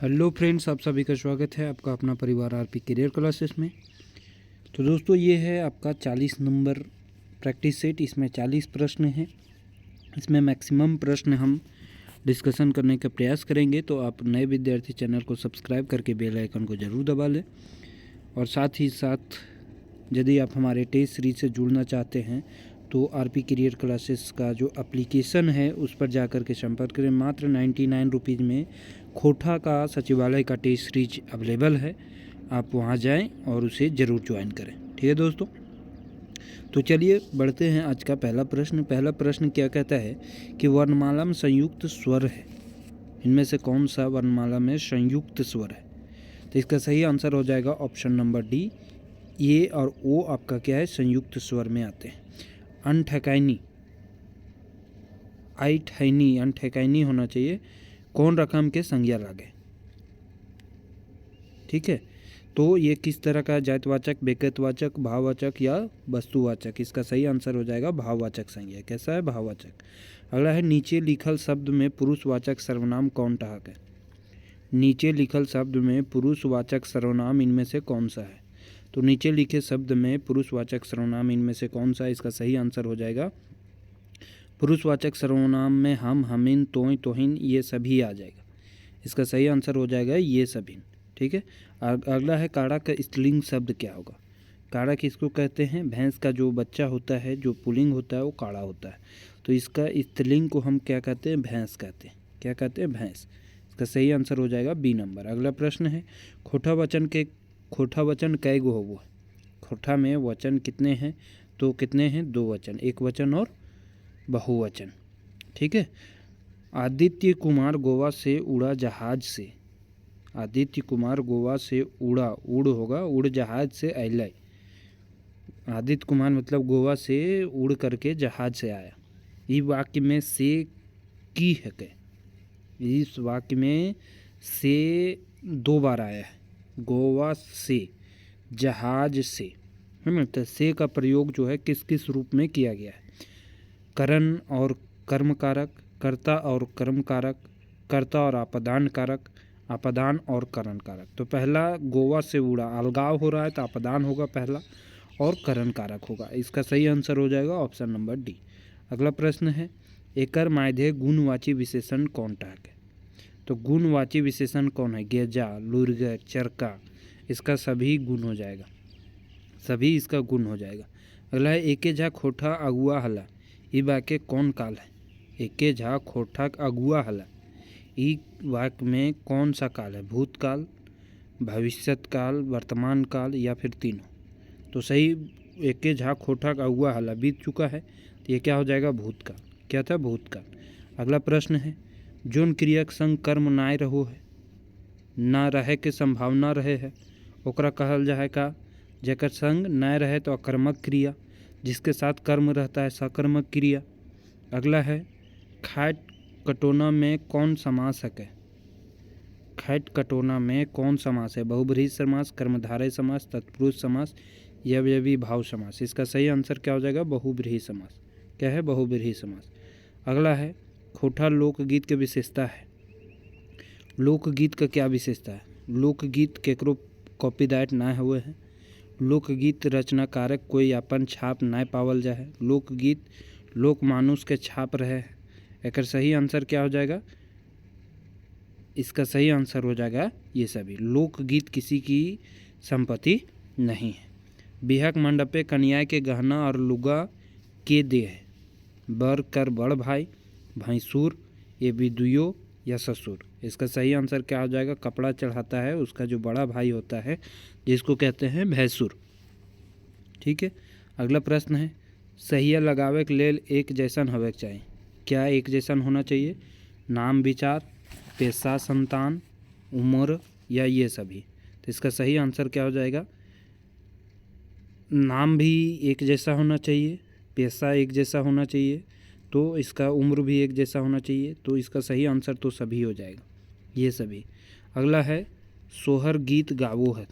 Hello friends, आप सभी का स्वागत है आपका अपना परिवार आरपी करियर क्लासेस में। तो दोस्तों, ये है आपका 40 नंबर प्रैक्टिस सेट। इसमें 40 प्रश्न हैं। इसमें मैक्सिमम प्रश्न हम डिस्कशन करने का प्रयास करेंगे। तो आप नए विद्यार्थी चैनल को सब्सक्राइब करके बेल आइकन को ज़रूर दबा लें। और साथ ही साथ यदि आप हमारे टेस्ट सीरीज से जुड़ना चाहते हैं तो आरपी करियर क्लासेस का जो एप्लीकेशन है उस पर जाकर के संपर्क करें। मात्र 99 रुपीज़ में खोटा का सचिवालय का टेस्ट सीरीज अवेलेबल है। आप वहां जाएं और उसे ज़रूर ज्वाइन करें। ठीक है दोस्तों, तो चलिए बढ़ते हैं। आज का पहला प्रश्न क्या कहता है कि वर्णमाला में संयुक्त स्वर है, इनमें से कौन सा वर्णमाला में संयुक्त स्वर है? तो इसका सही आंसर हो जाएगा ऑप्शन नंबर डी। ए और ओ आपका क्या है, संयुक्त स्वर में आते हैं। अनठकैनी, आई ठैनी, अनठकैनी होना चाहिए। कौन रकम के संज्ञा लागे। ठीक है, तो ये किस तरह का जातिवाचक, व्यक्तिवाचक, भाववाचक या वस्तुवाचक? इसका सही आंसर हो जाएगा भाववाचक संज्ञा। कैसा है? भाववाचक। अगला है नीचे लिखल शब्द में पुरुषवाचक सर्वनाम कौन ठहक है? नीचे लिखल शब्द में पुरुषवाचक सर्वनाम इनमें से कौन सा है? तो नीचे लिखे शब्द में पुरुषवाचक सर्वनाम इनमें से कौन सा है? इसका सही आंसर हो जाएगा पुरुषवाचक सर्वनाम में हम, हमिन, तोय, तोहिन ये सभी आ जाएगा। इसका सही आंसर हो जाएगा ये सभी। ठीक है, अगला है काड़ा का स्त्रीलिंग शब्द क्या होगा? काड़ा किसको कहते हैं? भैंस का जो बच्चा होता है, जो पुल्लिंग होता है वो काड़ा होता है। तो इसका स्त्रीलिंग को हम क्या कहते हैं? भैंस कहते हैं। क्या कहते हैं? भैंस। इसका सही आंसर हो जाएगा बी नंबर। अगला प्रश्न है खोटा वचन कै गो होबो है? खोटा में वचन कितने हैं? तो कितने हैं? 2 वचन, एक वचन और बहुवचन। ठीक है, आदित्य कुमार गोवा से उड़ा जहाज से। आदित्य कुमार गोवा से उड़ा, उड़ होगा, उड़ जहाज से अइलै। आदित्य कुमार मतलब गोवा से उड़ करके जहाज से आया। इस वाक्य में से की है के? इस वाक्य में से 2 बार आया है। गोवा से, जहाज से, है ना? तो से का प्रयोग जो है किस किस रूप में किया गया है? करण और कर्म कारक, कर्ता और कर्म कारक, कर्ता और आपदान कारक, आपदान और करण कारक। तो पहला गोवा से उड़ा, अलगाव हो रहा है तो आपदान होगा पहला और करण कारक होगा। इसका सही आंसर हो जाएगा ऑप्शन नंबर डी। अगला प्रश्न है एकर मायधे गुणवाची विशेषण कौन टाक है? तो गुणवाची विशेषण कौन है? गेजा, लुर्ग, चरका। इसका सभी गुण हो जाएगा, सभी इसका गुण हो जाएगा। अगला है एके झा खोठा अगुआ हला। ये वाक्य कौन काल है? एके झा खोठा अगुआ हला, ई वाक्य में कौन सा काल है? भूतकाल, भविष्यत काल, वर्तमान काल या फिर तीनों? तो सही, एके झा खोठा अगुआ हला बीत चुका है, तो ये क्या हो जाएगा? भूतकाल। क्या था? भूतकाल। अगला प्रश्न है जोन क्रिया के संग कर्म नाय रहो है, ना रहे के संभावना रहे है, ओकरा कहल जाए का? जेकर संग नाय रहे तो अकर्मक क्रिया, जिसके साथ कर्म रहता है सकर्मक क्रिया। अगला है खाट कटोना में कौन समास है? खैट कटोना में कौन समास है? बहुब्रीहि समास, कर्मधारय समास, तत्पुरुष समास, यवयवी भाव समास। इसका सही आंसर क्या हो जाएगा? बहुब्रीहि समास। क्या है? बहुब्रीहि समास। अगला है खोटा लोकगीत के विशेषता है। लोकगीत का क्या विशेषता है? लोकगीत केकरो कॉपीराइट ना हुए हैं। लोकगीत रचनाकारक कोई अपन छाप ना पावल जाए। लोकगीत लोक मानुष के छाप रहे हैं। एक सही आंसर क्या हो जाएगा? इसका सही आंसर हो जाएगा ये सभी। लोकगीत किसी की संपत्ति नहीं है। बिहक मंडपे कन्या के गहना और लुगा के दे है? बर कर बड़ भाई, भैंसुर, ये विदुयो या ससुर। इसका सही आंसर क्या हो जाएगा? कपड़ा चढ़ाता है उसका जो बड़ा भाई होता है, जिसको कहते हैं भैंसुर। ठीक है, अगला प्रश्न है सहिया लगावे के लेल एक जैसन होवे के चाहिए। क्या एक जैसन होना चाहिए? नाम, विचार, पेशा, संतान, उम्र या ये सभी? तो इसका सही आंसर क्या हो जाएगा? नाम भी एक जैसा होना चाहिए, पेशा एक जैसा होना चाहिए, तो इसका उम्र भी एक जैसा होना चाहिए। तो इसका सही आंसर तो सभी हो जाएगा, ये सभी। अगला है सोहर गीत गावो है।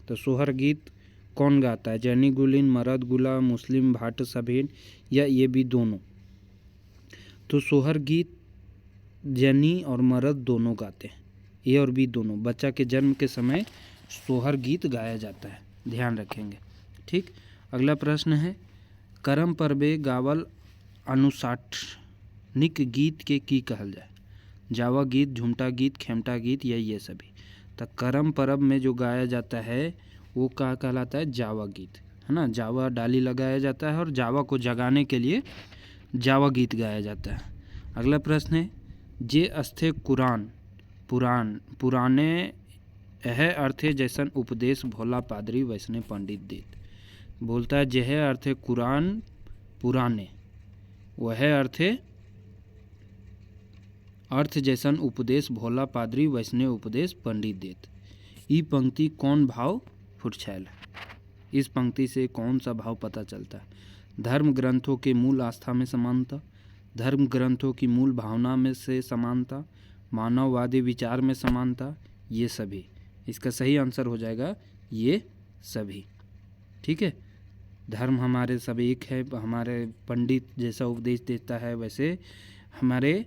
तो सोहर गीत कौन गाता है? जैनी गुलिन, मरद गुला, मुस्लिम भाट सभीन या ये भी दोनों? तो सोहर गीत जैनी और मरद दोनों गाते हैं। ए और बी दोनों। बच्चा के जन्म के समय सोहर गीत गाया जाता है, ध्यान रखेंगे। ठीक, अगला प्रश्न है करम परबे गावल अनुशासनिक गीत के की कहल जाए। जावा गीत, झुमटा गीत, खेमटा गीत या ये सभी। तो करम परब में जो गाया जाता है वो क्या कहलाता है, जावा गीत, है ना। जावा डाली लगाया जाता है और जावा को जगाने के लिए जावा गीत गाया जाता है। अगला प्रश्न है जे अस्थे कुरान पुराने यह अर्थे जैसन उपदेश भोला पादरी वैष्णव पंडित देत। बोलता है जह अर्थे कुरान पुराने वह अर्थ जैसन उपदेश भोला पादरी वैष्णव उपदेश पंडित देत। ई पंक्ति कौन भाव फुटछैल। इस पंक्ति से कौन सा भाव पता चलता है। धर्म ग्रंथों के मूल आस्था में समानता, धर्म ग्रंथों की मूल भावना में से समानता, मानववादी विचार में समानता, ये सभी। इसका सही आंसर हो जाएगा ये सभी। ठीक है, धर्म हमारे सब एक है, हमारे पंडित जैसा उपदेश देता है वैसे हमारे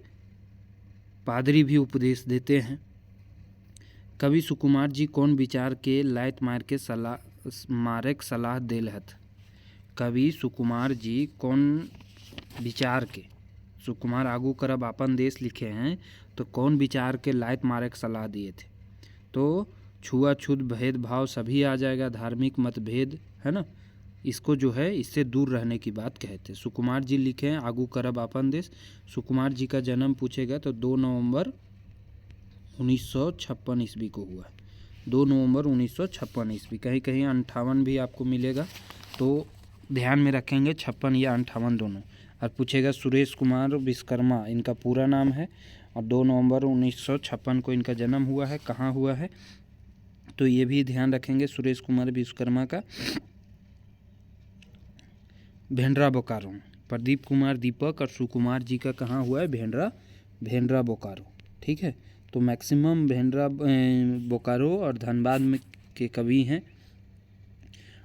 पादरी भी उपदेश देते हैं। कवि सुकुमार जी कौन विचार के लायत मार के सलाह देल हथ। कवि सुकुमार जी कौन विचार के, सुकुमार आगू करब अपन देश लिखे हैं तो कौन विचार के लायत मारे के सलाह दिए थे। तो छुआछूत भेदभाव सभी आ जाएगा, धार्मिक मतभेद, है ना, इसको जो है इससे दूर रहने की बात कहते हैं। सुकुमार जी लिखे हैं आगू करब अपन देश। सुकुमार जी का जन्म पूछेगा तो 2 नवंबर 1956 ईस्वी को हुआ है। 2 नवंबर 1956 ईस्वी। कहीं कहीं 58 भी आपको मिलेगा तो ध्यान में रखेंगे, 56 या 58 दोनों। और पूछेगा सुरेश कुमार विश्वकर्मा इनका पूरा नाम है और 2 नवंबर 1956 को इनका जन्म हुआ है। कहाँ हुआ है तो ये भी ध्यान रखेंगे सुरेश कुमार विश्वकर्मा का। भेंडरा बोकारो। प्रदीप कुमार दीपक और सुकुमार जी का कहाँ हुआ है, भेंडरा बोकारो। ठीक है, तो मैक्सिमम भेंडरा बोकारो और धनबाद में के कवि हैं।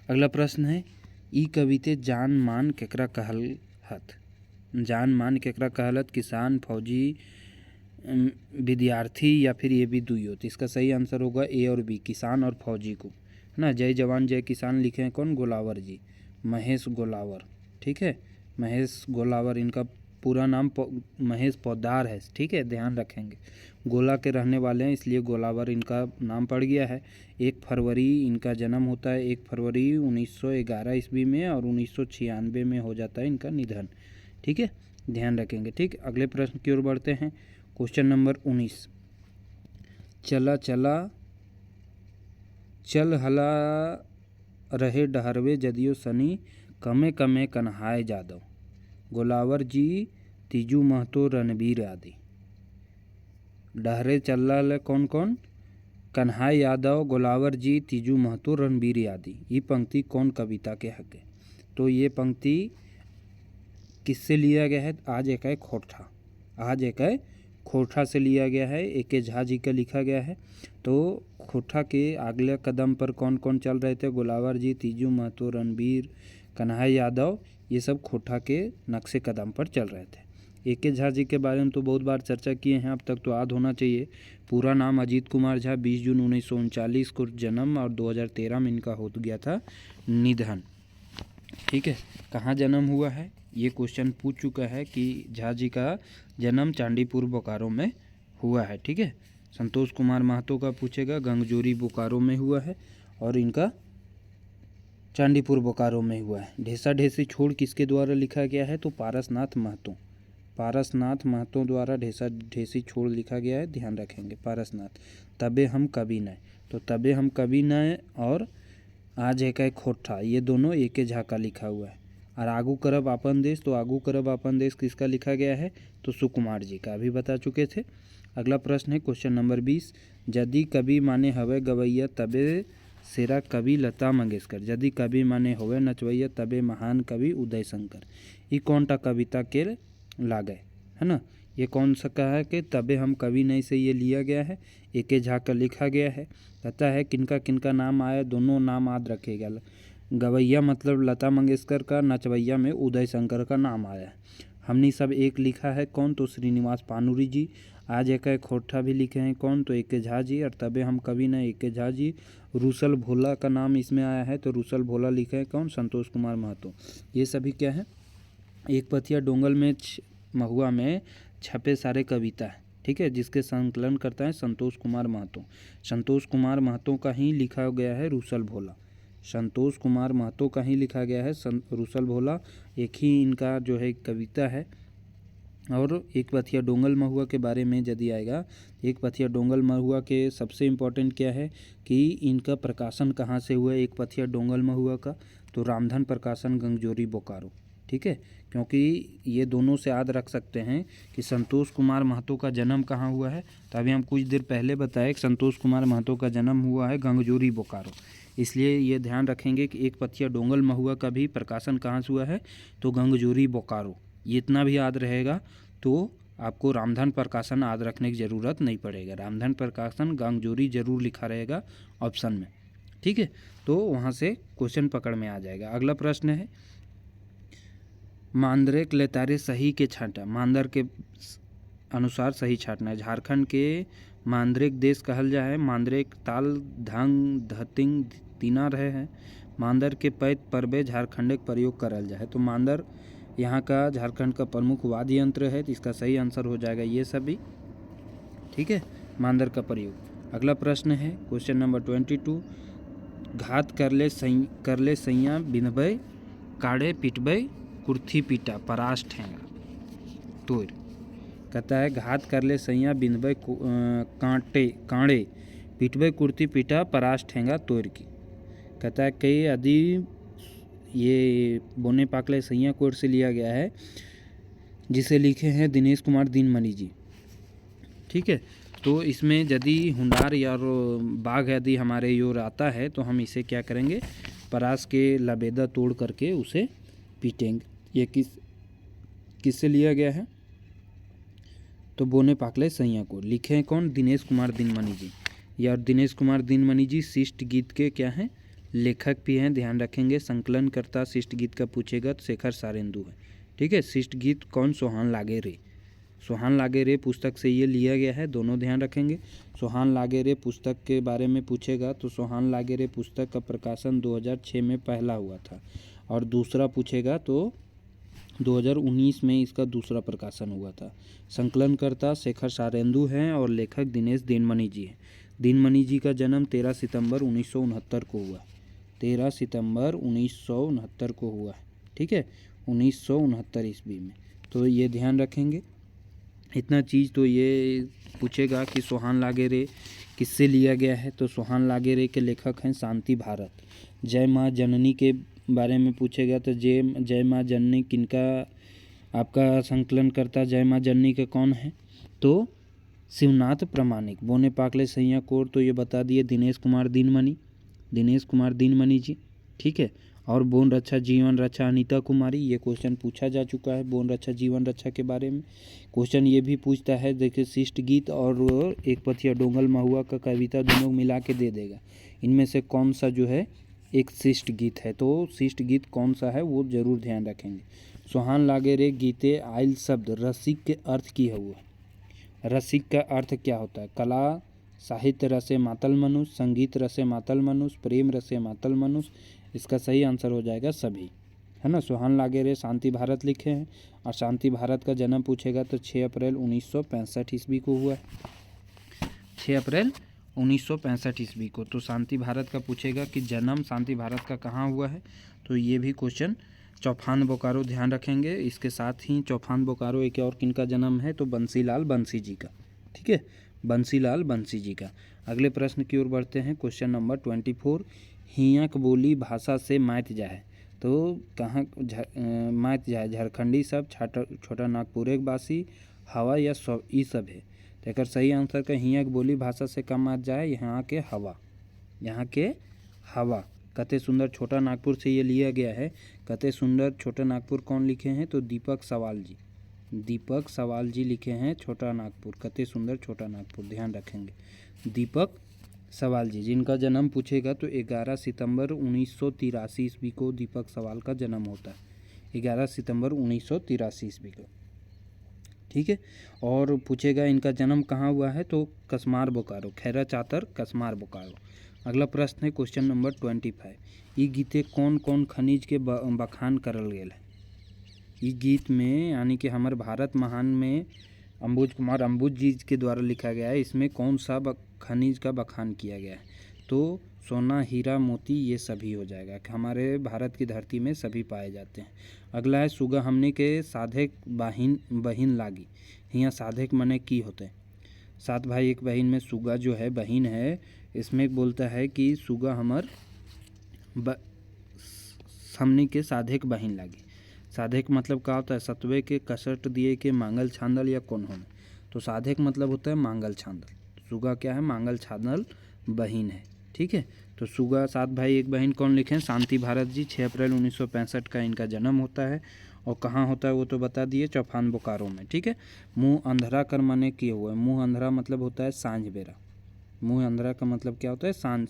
अगला प्रश्न है ई कविते जान मान केकरा कहल हत। जान मान केकरा कहलत, किसान, फौजी, विद्यार्थी या फिर ये भी दुइयो। तो इसका सही आंसर होगा ए और बी, किसान और फौजी को, है ना। जय जवान जय किसान लिखे हैं कौन, गोलावर जी, महेश गोलावर। ठीक है, महेश गोलावर, इनका पूरा नाम महेश पोद्दार है। ठीक है, ध्यान रखेंगे, गोला के रहने वाले हैं इसलिए गोलावर इनका नाम पड़ गया है। 1 फरवरी इनका जन्म होता है, 1 फरवरी 1911 ईस्वी में और 1996 में हो जाता है इनका निधन। ठीक है, ध्यान रखेंगे। ठीक, अगले प्रश्न की ओर बढ़ते हैं। क्वेश्चन नंबर 19 चला चला चल हला रहे डहरवे जदियो सनी कमे कमे कन्हाय जादव। गोलावर जी, तीजू महतो, रणबीर आदि। डहरे चल्ला ले कौन कौन, कन्हाय यादव, गोलावर जी, तीजू महतो, रणबीर आदि। ये पंक्ति कौन कविता के हक है। तो ये पंक्ति किससे लिया गया है, आज एक है खोटा, आज एक है खोटा से लिया गया है। ए.के. झा जी का लिखा गया है। तो खोटा के अगले कदम पर कौन कौन चल रहे थे, गोलावर जी, तीजू महतो, रणबीर, कन्हैया यादव, ये सब खोटा के नक्शे कदम पर चल रहे थे। ए.के. झा जी के बारे में तो बहुत बार चर्चा किए हैं, अब तक तो याद होना चाहिए। पूरा नाम अजीत कुमार झा, 20 जून 1939 को जन्म और 2013 में इनका हो गया था निधन। ठीक है, कहाँ जन्म हुआ है ये क्वेश्चन पूछ चुका है कि झा जी का जन्म चांदीपुर बोकारो में हुआ है। ठीक है, संतोष कुमार महतो का पूछेगा, गंगजोरी बोकारो में हुआ है और इनका चांदीपुर बोकारो में हुआ है। ढेसा ढेसी छोड़ किसके द्वारा लिखा गया है, तो पारसनाथ महतो द्वारा ढेसा ढेसी छोड़ लिखा गया है, ध्यान रखेंगे पारसनाथ। तबे हम कभी न, तो तबे हम कभी न और आज एक है खोटा, ये दोनों ए.के. झा का लिखा हुआ है। और आगू करब अपन देश, तो आगू करब अपन देश किसका लिखा गया है, तो सुकुमार जी का, अभी बता चुके थे। अगला प्रश्न है क्वेश्चन नंबर 20 यदि कवि माने हवे गवैया तबे सेरा कवि लता मंगेशकर। यदि कवि माने होवे नचवैया तबे महान कवि उदय शंकर। ये कौन टा कविता के लागे, है ना। ये कौन सा कहा है कि तबे हम कवि नहीं से ये लिया गया है, ए.के. झा का लिखा गया है। कहता है किनका किनका नाम आया, दोनों नाम याद रखेगा। गवैया मतलब लता मंगेशकर का, नचवैया में उदय शंकर का नाम आया है। हमने सब एक लिखा है कौन, तो श्रीनिवास पानुरी जी। आज एक खोठा भी लिखे हैं कौन, तो एके झा जी, और तबे हम कभी न एके झा जी। रूसल भोला का नाम इसमें आया है, तो रूसल भोला लिखे हैं कौन, संतोष कुमार महतो। ये सभी क्या है, एक पथिया डोंगल में महुआ में छपे सारे कविता है, ठीक है, जिसके संकलन करता है संतोष कुमार महतो। संतोष कुमार महतो का ही लिखा गया है रूसल भोला, संतोष कुमार महतो का ही लिखा गया है रूसल भोला, एक ही इनका जो है कविता है। और एक पथिया डोंगल महुआ के बारे में यदि आएगा, एक पथिया डोंगल महुआ के सबसे इम्पोर्टेंट क्या है कि इनका प्रकाशन कहाँ से हुआ है एक पथिया डोंगल महुआ का, तो रामधन प्रकाशन गंगजोरी बोकारो, ठीक है। क्योंकि ये दोनों से याद रख सकते हैं कि संतोष कुमार महतो का जन्म कहाँ हुआ है, तो अभी हम कुछ देर पहले बताए कि संतोष कुमार महतो का जन्म हुआ है गंगजोरी बोकारो, इसलिए ये ध्यान रखेंगे कि एक पथिया डोंगल महुआ का भी प्रकाशन कहाँ से हुआ है, तो गंगजोरी बोकारो। ये इतना भी याद रहेगा तो आपको रामधन प्रकाशन याद रखने की ज़रूरत नहीं पड़ेगा। रामधन प्रकाशन गंगजोरी जरूर लिखा रहेगा ऑप्शन में, ठीक है, तो वहाँ से क्वेश्चन पकड़ में आ जाएगा। अगला प्रश्न है, मांद्रेक लेतारे सही के छांटा, मांदर के अनुसार सही छांटना है। झारखंड के मांद्रेक देश कहल जा है, मांद्रेक ताल धंग धतिंग तीना रहे हैं, मांदर के पैत परबे झारखंड के प्रयोग करल जा है, तो मांदर यहाँ का झारखंड का प्रमुख वाद्य यंत्र है, तो इसका सही आंसर हो जाएगा ये सभी, ठीक है, मांदर का प्रयोग। अगला प्रश्न है क्वेश्चन नंबर 22, घात करले सैया बिनबै काड़े पिटबै कुर्थी पीटा परास ठेंगा तोड़। कहता है घात करले सैया बिनबै काड़े पिटबै कुर्थी पीटा परास ठेंगा तोड़ की। कहता है कई यदि ये बोने पाकले सैया कोट से लिया गया है, जिसे लिखे हैं दिनेश कुमार दिनमणि जी, ठीक है। तो इसमें यदि हुंडार या बाघ यदि हमारे ओर आता है तो हम इसे क्या करेंगे, परास के लबेदा तोड़ करके उसे पीटेंगे। ये किससे लिया गया है, तो बोने पाकले सैया को, लिखे हैं कौन, दिनेश कुमार दिनमणि जी। या दिनेश कुमार दिनमणि जी शिष्ट गीत के क्या हैं, लेखक भी हैं, ध्यान रखेंगे। संकलनकर्ता शिष्ट गीत का पूछेगा तो शेखर सारेंदु है, ठीक है। शिष्ट गीत कौन, सोहान लागे रे, सोहान लागे रे पुस्तक से ये लिया गया है, दोनों ध्यान रखेंगे। सोहान लागे रे पुस्तक के बारे में पूछेगा तो सोहान लागे रे पुस्तक का प्रकाशन 2006 में पहला हुआ था, और दूसरा पूछेगा तो 2019 में इसका दूसरा प्रकाशन हुआ था। संकलनकर्ता शेखर सारेंदु हैं और लेखक दिनेश दिनमणि जी हैं। दिनमणि जी का जन्म 13 सितंबर 1969 को हुआ, 13 सितंबर 1969 को हुआ है, ठीक है, 1969 ईस्वी में, तो ये ध्यान रखेंगे। इतना चीज़ तो ये पूछेगा कि सोहान लागे रे किससे लिया गया है, तो सोहान लागे रे के लेखक हैं शांति भारत। जय माँ जननी के बारे में पूछेगा तो जय माँ जननी किनका आपका संकलन करता, जय माँ जननी के कौन है, तो शिवनाथ प्रामाणिक। बोने पाकले सैया कोर तो ये बता दिए दिनेश कुमार दिनमणि जी, ठीक है। और बोन रक्षा जीवन रक्षा अनीता कुमारी, ये क्वेश्चन पूछा जा चुका है बोन रक्षा जीवन रक्षा के बारे में। क्वेश्चन ये भी पूछता है, देखिए शिष्ट गीत और एक पथिया डोंगल महुआ का कविता दोनों मिला के दे देगा, इनमें से कौन सा जो है एक शिष्ट गीत है, तो शिष्ट गीत कौन सा है वो जरूर ध्यान रखेंगे। सोहान लागे रे गीते आयल शब्द रसिक के अर्थ की है वो, रसिक का अर्थ क्या होता है, कला साहित्य रसे मातल मनुष्य, संगीत रसे मातल मनुष्य, प्रेम रसे मातल मनुष्य, इसका सही आंसर हो जाएगा सभी, है ना। सोहान लागे रे शांति भारत लिखे हैं, और शांति भारत का जन्म पूछेगा तो 6 अप्रैल 1965 ईस्वी को हुआ है, 6 अप्रैल 1965 ईस्वी को। तो शांति भारत का पूछेगा कि जन्म शांति भारत का कहाँ हुआ है, तो ये भी क्वेश्चन। चौफान बोकारो ध्यान रखेंगे, इसके साथ ही चौफान बोकारो एक और किनका जन्म है, तो बंसीलाल बंसी जी का, ठीक है, बंसीलाल बंसी जी का। अगले प्रश्न की ओर बढ़ते हैं, क्वेश्चन नंबर 24, हियक बोली भाषा से मात जाए, तो कहाँ मात जाए, झारखंडी सब छोटा नागपुर एक बासी हवा या सब ई सब है, तो एक सही आंसर का हियक बोली भाषा से कम मात जाए यहाँ के हवा, यहाँ के हवा। कते सुंदर छोटा नागपुर से ये लिया गया है। कते सुंदर छोटा नागपुर कौन लिखे हैं, तो दीपक सवाल जी, दीपक सवाल जी लिखे हैं छोटा नागपुर, कते सुंदर छोटा नागपुर, ध्यान रखेंगे दीपक सवाल जी, जिनका जन्म पूछेगा तो 11 सितंबर 1983 ईस्वी को दीपक सवाल का जन्म होता है, 11 सितंबर 1983 ईस्वी को, ठीक है। और पूछेगा इनका जन्म कहाँ हुआ है, तो कसमार बोकारो, खैरा चातर कसमार बोकारो। अगला प्रश्न है क्वेश्चन नंबर 25। ई गीते कौन कौन खनिज के बखान करल गेल है। ई गीत में यानी कि हमारे भारत महान में अंबुज कुमार अंबुज जी के द्वारा लिखा गया है। इसमें कौन सा खनिज का बखान किया गया है, तो सोना, हीरा, मोती ये सभी हो जाएगा। हमारे भारत की धरती में सभी पाए जाते हैं। अगला है सुगा हमने के साधेक बहिन लागी। यहाँ साधेक मने की होते हैं, 7 भाई 1 बहन में सुगा जो है बहन है। इसमें बोलता है कि सुगा हमर हमने के साधेक बहन लागी। साधेक मतलब क्या होता है, सतवे के कसट दिए के मांगल छांदल या कौन होने, तो साधेक मतलब होता है मांगल छांदल। सुगा क्या है, मांगल छांदल बहन है। ठीक है, तो सुगा 7 भाई 1 बहन कौन लिखे हैं, शांति भारत जी। 6 अप्रैल 1965 का इनका जन्म होता है। और कहाँ होता है वो तो बता दिए, चौफान बोकारो में। ठीक है। मुँह अंधरा कर माने किए हुए, मुँह अंधरा मतलब होता है सांझ बेरा। मुँह अंधरा का मतलब क्या होता है, सांझ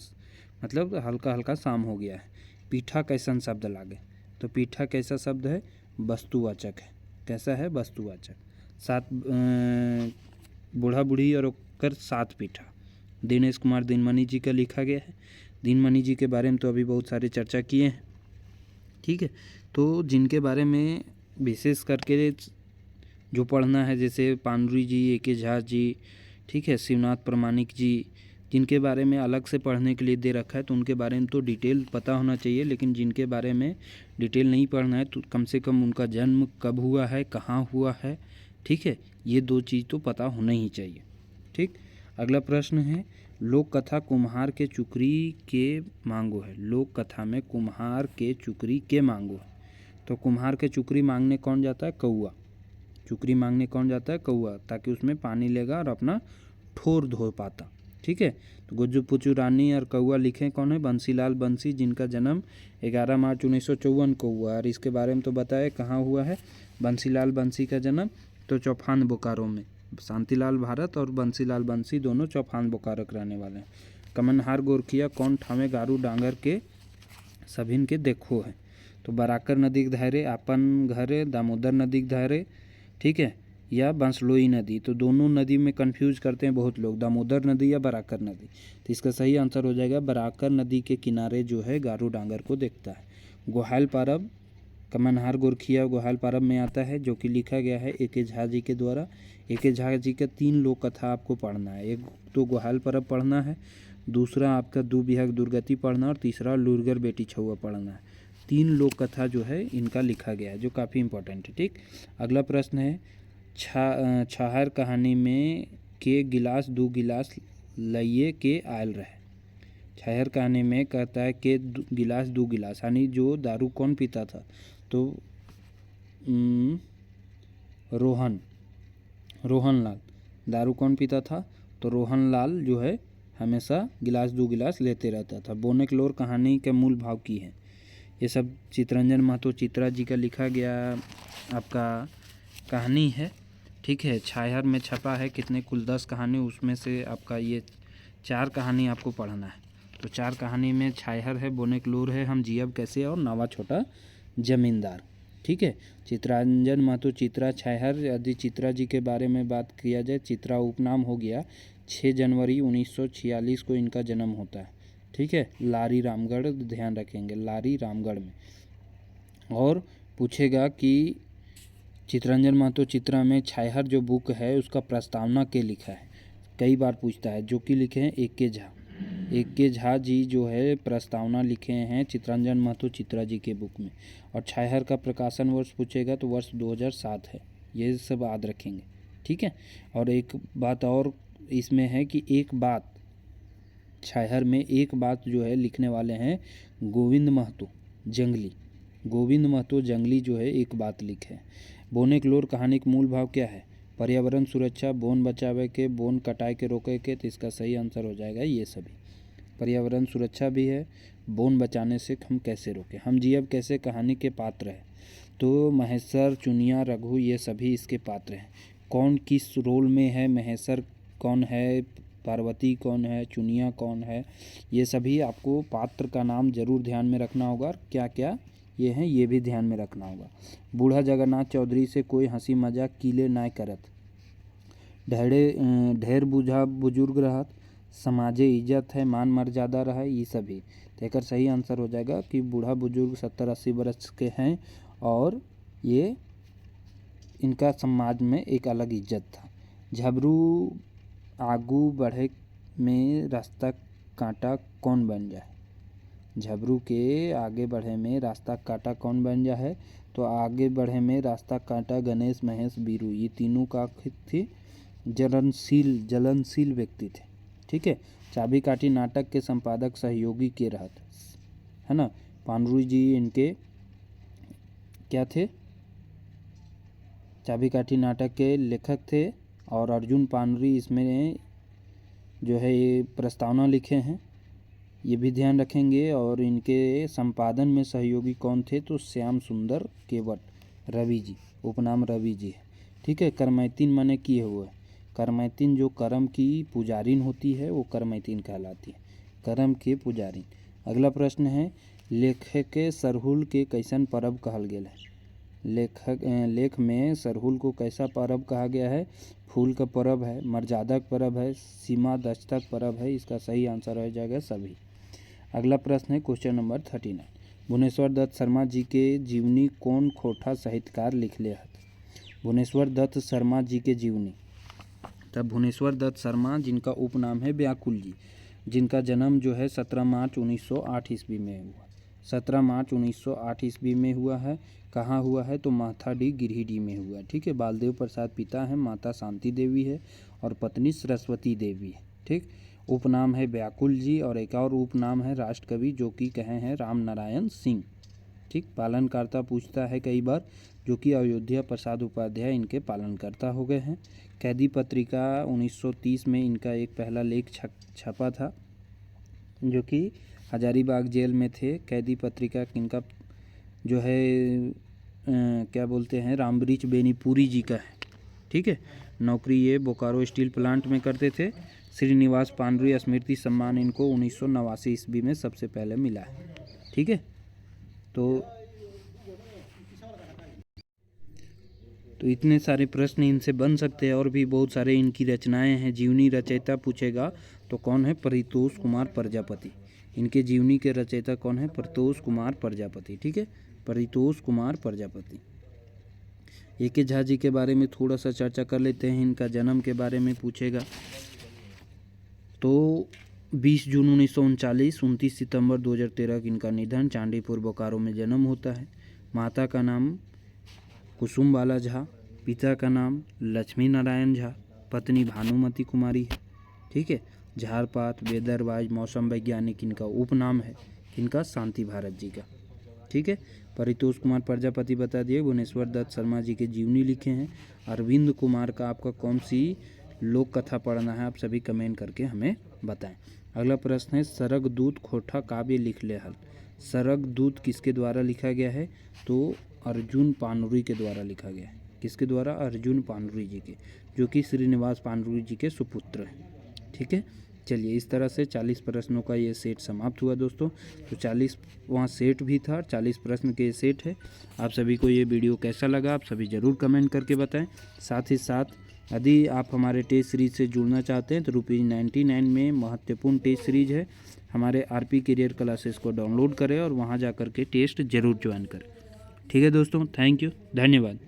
मतलब हल्का हल्का शाम हो गया है। पीठा कैसन शब्द लागे, तो पीठा कैसा शब्द है, वस्तुवाचक है। कैसा है, वस्तुवाचक। 7 बूढ़ा बूढ़ी और ओकर 7 पीठा, दिनेश कुमार दिनमणि जी का लिखा गया है। दिनमणि जी के बारे में तो अभी बहुत सारी चर्चा किए हैं। ठीक है, तो जिनके बारे में विशेष करके जो पढ़ना है, जैसे पांडुरी जी, ए.के. झा जी, ठीक है, शिवनाथ प्रमाणिक जी, जिनके बारे में अलग से पढ़ने के लिए दे रखा है, तो उनके बारे में तो डिटेल पता होना चाहिए। लेकिन जिनके बारे में डिटेल नहीं पढ़ना है, तो कम से कम उनका जन्म कब हुआ है, कहाँ हुआ है, ठीक है, ये 2 चीज़ तो पता होना ही चाहिए। ठीक। अगला प्रश्न है, लोक कथा कुम्हार के चुकरी के मांगो है। लोक कथा में कुम्हार के चुकरी के मांगो है, तो कुम्हार के चुकरी मांगने कौन जाता है, कौआ। चुकरी मांगने कौन जाता है, कौआ, ताकि उसमें पानी लेगा और अपना ठोर धो पाता। ठीक है, तो गुज्जू पुचू रानी और कौआ लिखे कौन है, बंसीलाल बंसी, जिनका जन्म 11 मार्च 1954 को हुआ। और इसके बारे में तो बताए कहाँ हुआ है, बंसीलाल बंसी का जन्म तो चौफान बोकारो में। शांतिलाल भारत और बंसीलाल बंसी दोनों चौफान बोकारो के रहने वाले हैं। कमनहार गोरखिया कौन ठामे गारू डांगर के सभिन के देखो है, तो बराकर नदी के धारे, आपन घरे, दामोदर नदी के धारे, ठीक है, या बंसलोई नदी। तो दोनों नदी में कंफ्यूज करते हैं बहुत लोग, दामोदर नदी या बराकर नदी। तो इसका सही आंसर हो जाएगा बराकर नदी के किनारे जो है गारू डांगर को देखता है। गोहाल परब, कमनहार गोरखिया गोहाल परब में आता है, जो कि लिखा गया है ए.के. झा जी के द्वारा। ए.के. झा जी का 3 लोक कथा आपको पढ़ना है। एक तो गोहाल परब पढ़ना है, दूसरा आपका दू बिहक दुर्गति पढ़ना, और तीसरा लुरगर बेटी छुआ पढ़ना है। 3 लोक कथा जो है इनका लिखा गया है, जो काफ़ी इंपॉर्टेंट है। ठीक। अगला प्रश्न है, छाहर कहानी में के गिलास 2 गिलास लइए के आयल रहे। छाहर कहानी में कहता है कि गिलास 2 गिलास, यानी जो दारू कौन पीता था, तो रोहनलाल। दारू कौन पीता था, तो रोहनलाल जो है हमेशा गिलास 2 गिलास लेते रहता था। बोनेकलोर कहानी के मूल भाव की है, ये सब चितरंजन महतो चित्रा जी का लिखा गया आपका कहानी है। ठीक है, छाहर में छपा है कितने, कुल 10 कहानी, उसमें से आपका ये 4 कहानी आपको पढ़ना है। तो 4 कहानी में छाहर है, बोनेकलोर है, हम जियब कैसे, और नावा छोटा जमींदार। ठीक है, चितरंजन महतो चित्रा छाहर। यदि चित्रा जी के बारे में बात किया जाए, चित्रा उपनाम हो गया। 6 जनवरी 1946 को इनका जन्म होता है। ठीक है, लारी रामगढ़, ध्यान रखेंगे, लारी रामगढ़ में। और पूछेगा कि चितरंजन महतो चित्रा में छाहर जो बुक है उसका प्रस्तावना के लिखा है, कई बार पूछता है, जो कि लिखे हैं ए.के. झा। ए.के. झा जी जो है प्रस्तावना लिखे हैं चितरंजन महतो चित्रा जी के बुक में। और छाहर का प्रकाशन वर्ष पूछेगा तो वर्ष 2007 है, ये सब याद रखेंगे। ठीक है, और एक बात और इसमें है कि एक बात छाहर में एक बात जो है लिखने वाले हैं गोविंद महतो जंगली। गोविंद महतो जंगली जो है एक बात लिखे। बोनेकलोर कहानी का मूल भाव क्या है, पर्यावरण सुरक्षा, बोन बचावे के, बोन कटाई के रोके के। तो इसका सही आंसर हो जाएगा ये सभी। पर्यावरण सुरक्षा भी है, बोन बचाने से हम कैसे रोकें, हम जियब कैसे कहानी के पात्र हैं। तो महेश्वर, चुनिया, रघु ये सभी इसके पात्र हैं। कौन किस रोल में है, महेश्वर कौन है, पार्वती कौन है, चुनिया कौन है, ये सभी आपको पात्र का नाम जरूर ध्यान में रखना होगा। क्या क्या ये भी ध्यान में रखना होगा। बूढ़ा जगन्नाथ चौधरी से कोई हंसी मजाक कीले ना करत, ढेर बूझा बुजुर्ग रहत, समाजे इज्जत है, मान मर्यादा रहे, ये सभी। तो एक सही आंसर हो जाएगा कि बूढ़ा बुजुर्ग 70-80 वर्ष के हैं और ये इनका समाज में एक अलग इज्जत था। झबरू आगू बढ़े में रास्ता कांटा कौन बन जाए। झबरू के आगे बढ़े में रास्ता कांटा कौन बन जाए है, तो आगे बढ़े में रास्ता कांटा गणेश महेश बीरू, ये तीनों का थे जलनशील व्यक्ति थे। ठीक है। चाबी काठी नाटक के संपादक सहयोगी के रहत, है ना। पांडुरंग जी इनके क्या थे, चाबी काठी नाटक के लेखक थे और अर्जुन पांडुरंग इसमें जो है ये प्रस्तावना लिखे हैं, ये भी ध्यान रखेंगे। और इनके संपादन में सहयोगी कौन थे, तो श्याम सुंदर केवट, रवि जी, उपनाम रवि जी है। ठीक है। करमैतिन माने किए हुए, करमैतिन जो कर्म की पुजारिन होती है वो करमैतिन कहलाती है, कर्म के पुजारिन। अगला प्रश्न है, लेखक सरहुल के कैसन पर्व कहल गेल है। लेख में सरहुल को कैसा पर्व कहा गया है, फूल का पर्व है, मर्यादक पर्व है, सीमा दस्तक पर्व है। इसका सही आंसर हो जाएगा सभी। अगला प्रश्न है क्वेश्चन नंबर 39, भुवनेश्वर दत्त शर्मा जी के जीवनी कौन खोटा साहित्यकार लिखले है। भुवनेश्वर दत्त शर्मा जी के जीवनी, तब भुवनेश्वर दत्त शर्मा जिनका उपनाम है व्याकुल जी, जिनका जन्म जो है 17 मार्च 1908 ईस्वी में हुआ। 17 मार्च 1908 ईस्वी में हुआ है। कहाँ हुआ है, तो माथाडी गिरिडीह में हुआ। ठीक है। बालदेव प्रसाद पिता है, माता शांति देवी है और पत्नी सरस्वती देवी है। ठीक। उपनाम है व्याकुल जी और एक और उपनाम है राष्ट्रकवि, जो कि कहे हैं राम नारायण सिंह। ठीक। पालनकर्ता पूछता है कई बार, जो कि अयोध्या प्रसाद उपाध्याय इनके पालनकर्ता हो गए हैं। कैदी पत्रिका 1930 में इनका एक पहला लेख छपा था, जो कि हजारीबाग जेल में थे। कैदी पत्रिका इनका जो है क्या बोलते हैं, रामबरीच बेनीपुरी जी का है। ठीक है। नौकरी ये बोकारो स्टील प्लांट में करते थे। श्रीनिवास पांडुरंग स्मृति सम्मान इनको 1989 ईस्वी में सबसे पहले मिला है। ठीक है। तो इतने सारे प्रश्न इनसे बन सकते हैं और भी बहुत सारे इनकी रचनाएं हैं। जीवनी रचयिता पूछेगा तो कौन है, परितोष कुमार प्रजापति। इनके जीवनी के रचयिता कौन है, परितोष कुमार प्रजापति। ठीक है। परितोष कुमार प्रजापति। ए.के. झा जी के बारे में थोड़ा सा चर्चा कर लेते हैं। इनका जन्म के बारे में पूछेगा तो 20 जून 1939, 29 सितंबर 2013 की इनका निधन। चांदीपुर बोकारो में जन्म होता है। माता का नाम कुसुमबाला झा, पिता का नाम लक्ष्मी नारायण झा, पत्नी भानुमती कुमारी है। ठीक है। झारपात, वेदरवाइज, मौसम वैज्ञानिक इनका उपनाम है। इनका शांति भारत जी का। ठीक है। परितोष कुमार प्रजापति बता दिए। भुवनेश्वर दत्त शर्मा जी के जीवनी लिखे हैं। अरविंद कुमार का आपका कौन सी लोक कथा पढ़ना है, आप सभी कमेंट करके हमें बताएं। अगला प्रश्न है, सरग दूत खोटा काव्य लिख ले हल। सरग दूत किसके द्वारा लिखा गया है, तो अर्जुन पांडुरंग के द्वारा लिखा गया है। किसके द्वारा, अर्जुन पांडुरंग जी के, जो कि श्रीनिवास पांडुरंग जी के सुपुत्र हैं। ठीक है। चलिए, इस तरह से 40 प्रश्नों का ये सेट समाप्त हुआ दोस्तों। तो 40 वहाँ सेट भी था, 40 प्रश्न के सेट है। आप सभी को ये वीडियो कैसा लगा, आप सभी ज़रूर कमेंट करके बताएं। साथ ही साथ यदि आप हमारे टेस्ट सीरीज से जुड़ना चाहते हैं तो ₹99 में महत्वपूर्ण टेस्ट सीरीज है। हमारे RP करियर क्लासेस को डाउनलोड करें और वहाँ जा कर के टेस्ट ज़रूर ज्वाइन करें। ठीक है दोस्तों, थैंक यू, धन्यवाद।